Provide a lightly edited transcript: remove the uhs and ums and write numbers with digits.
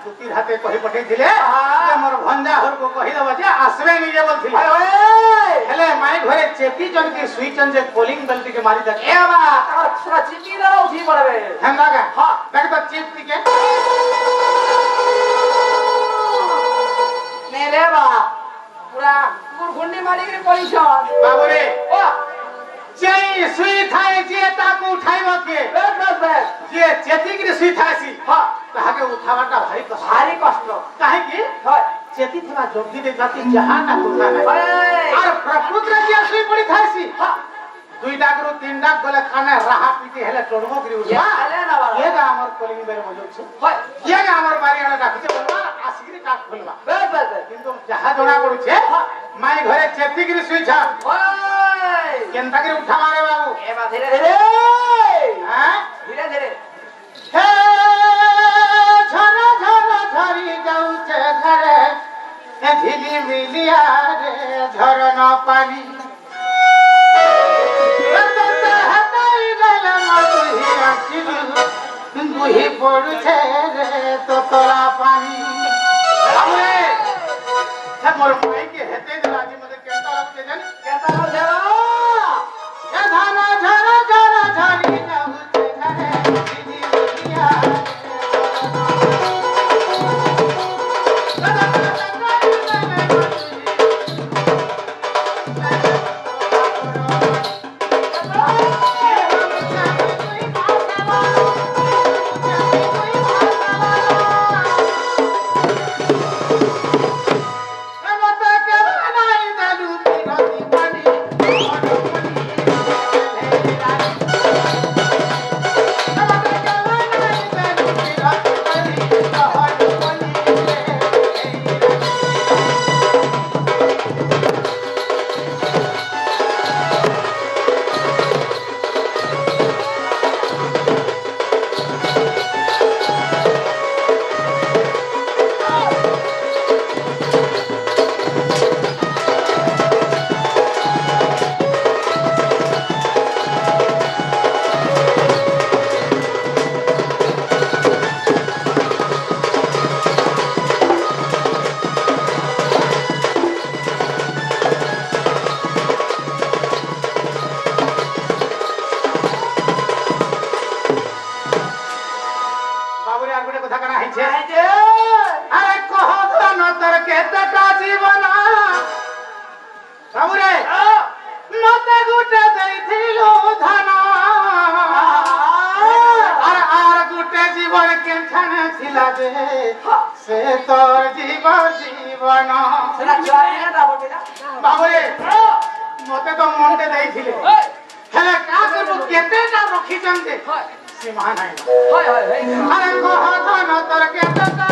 দুটির হাতে কহি পঠাই দিলে যে মোর ভঞ্জা হর কো কহি দেব যে আসবে নিজে বলছিল হেলে মাই ঘরে চেতি জনকে সুইচন যে কলিং বেল টিকে মারি দেখ এ বাবা তার পুরা চিপি দাও উঠি পড়বে হ্যাঁ লাগা হ্যাঁ দেখ তো চিপ টিকে নেলে বাবা পুরা পুর গুন্ডি মারি করে পরিছন বাবু রে ও যেই সুই থাই যে তাকে উঠাইব কে বেশ বেশ বেশ যে চেতি করে সুই থাইছি হ্যাঁ তাহাকে উঠাবাটা ভারী কষ্ট ভারী কষ্ট কাহে কি হয় চেতি থিবা জগদি দে জাতি যাহাটা কথা নাই হয় আর প্রকৃতিরে যে সুই পড়ি থাইছি হ্যাঁ দুই ডাকরু তিন ডাক গলে কানে রাহা পিটি হেলে টড়বো গরি উঠবা আলে না বাবা এগা আমার কলিং বের বজুছে হয় এগা আমার বাড়ি আনে ডাকিছে বলবা আসিরি ডাক খুলবা বেশ বেশ বেশ কিন্তু যাহা জনা পড়ুছে মাই ঘরে চেতিগিরি সুইছা হয় কেনতা করে উঠাবা রে বাবু এবা ধীরে ধীরে হ্যাঁ ধীরে ধীরে হে ঝরা ঝরা ঝরি যাউছে ঘরে এ ঝিলি মিলিয়া রে ঝরন পানি বুহি পড়ুছে রে তোরা পানি মোর মাইকে হেতে দিলা যে মধ্যে কেনতা লাগছে জানি কেতা দেবা এ ধারা ঝরা ঝরা ঝরি যাউছে ঘরে ঝিলি মিলিয়া से तोर जीवन बाबुरे मते तो मनटे देइथिले हेले का करबो केतेटा रखिचन जे से महान है अरे कह धन तोर केतेटा